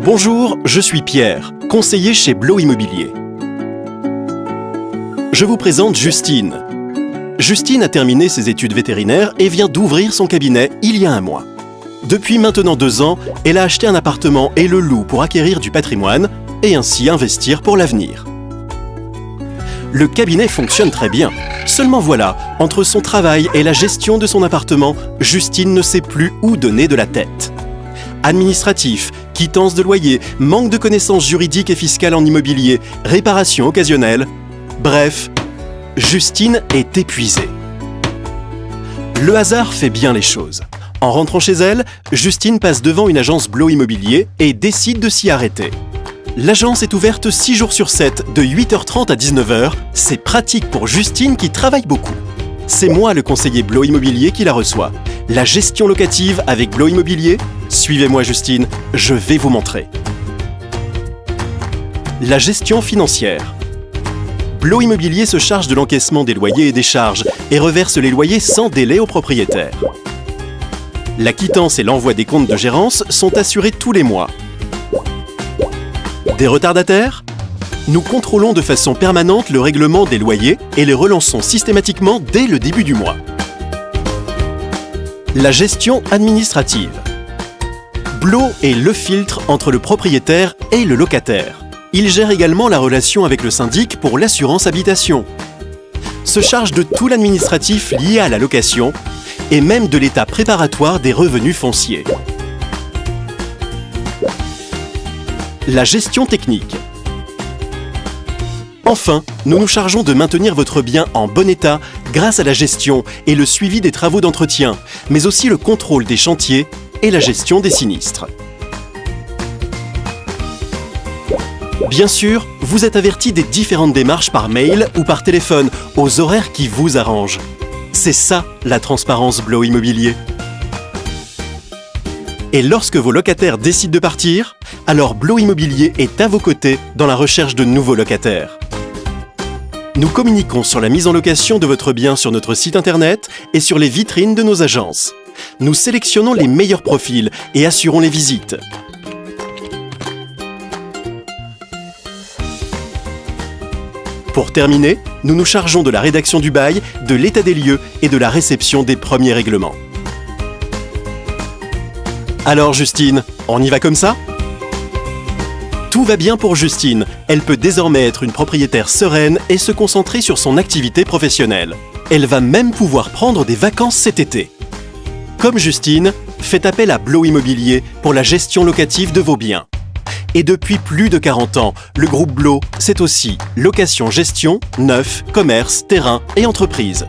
Bonjour, je suis Pierre, conseiller chez Blo Immobilier. Je vous présente Justine. Justine a terminé ses études vétérinaires et vient d'ouvrir son cabinet il y a un mois. Depuis maintenant 2 ans, elle a acheté un appartement et le loue pour acquérir du patrimoine et ainsi investir pour l'avenir. Le cabinet fonctionne très bien. Seulement voilà, entre son travail et la gestion de son appartement, Justine ne sait plus où donner de la tête. Administratif, quittance de loyer, manque de connaissances juridiques et fiscales en immobilier, réparation occasionnelle. Bref, Justine est épuisée. Le hasard fait bien les choses. En rentrant chez elle, Justine passe devant une agence Blo Immobilier et décide de s'y arrêter. L'agence est ouverte 6 jours sur 7, de 8h30 à 19h. C'est pratique pour Justine qui travaille beaucoup. C'est moi le conseiller Blo Immobilier qui la reçoit. La gestion locative avec Blo Immobilier? Suivez-moi Justine, je vais vous montrer. La gestion financière. Blo Immobilier se charge de l'encaissement des loyers et des charges et reverse les loyers sans délai aux propriétaires. La quittance et l'envoi des comptes de gérance sont assurés tous les mois. Des retardataires? Nous contrôlons de façon permanente le règlement des loyers et les relançons systématiquement dès le début du mois. La gestion administrative. Blo est le filtre entre le propriétaire et le locataire. Il gère également la relation avec le syndic pour l'assurance habitation. Se charge de tout l'administratif lié à la location et même de l'état préparatoire des revenus fonciers. La gestion technique. Enfin, nous nous chargeons de maintenir votre bien en bon état grâce à la gestion et le suivi des travaux d'entretien, mais aussi le contrôle des chantiers et la gestion des sinistres. Bien sûr, vous êtes averti des différentes démarches par mail ou par téléphone, aux horaires qui vous arrangent. C'est ça, la transparence Blo Immobilier. Et lorsque vos locataires décident de partir, alors Blo Immobilier est à vos côtés dans la recherche de nouveaux locataires. Nous communiquons sur la mise en location de votre bien sur notre site internet et sur les vitrines de nos agences. Nous sélectionnons les meilleurs profils et assurons les visites. Pour terminer, nous nous chargeons de la rédaction du bail, de l'état des lieux et de la réception des premiers règlements. Alors Justine, on y va comme ça ? Tout va bien pour Justine. Elle peut désormais être une propriétaire sereine et se concentrer sur son activité professionnelle. Elle va même pouvoir prendre des vacances cet été. Comme Justine, faites appel à Blo Immobilier pour la gestion locative de vos biens. Et depuis plus de 40 ans, le groupe Blo, c'est aussi location-gestion, neuf, commerce, terrain et entreprise.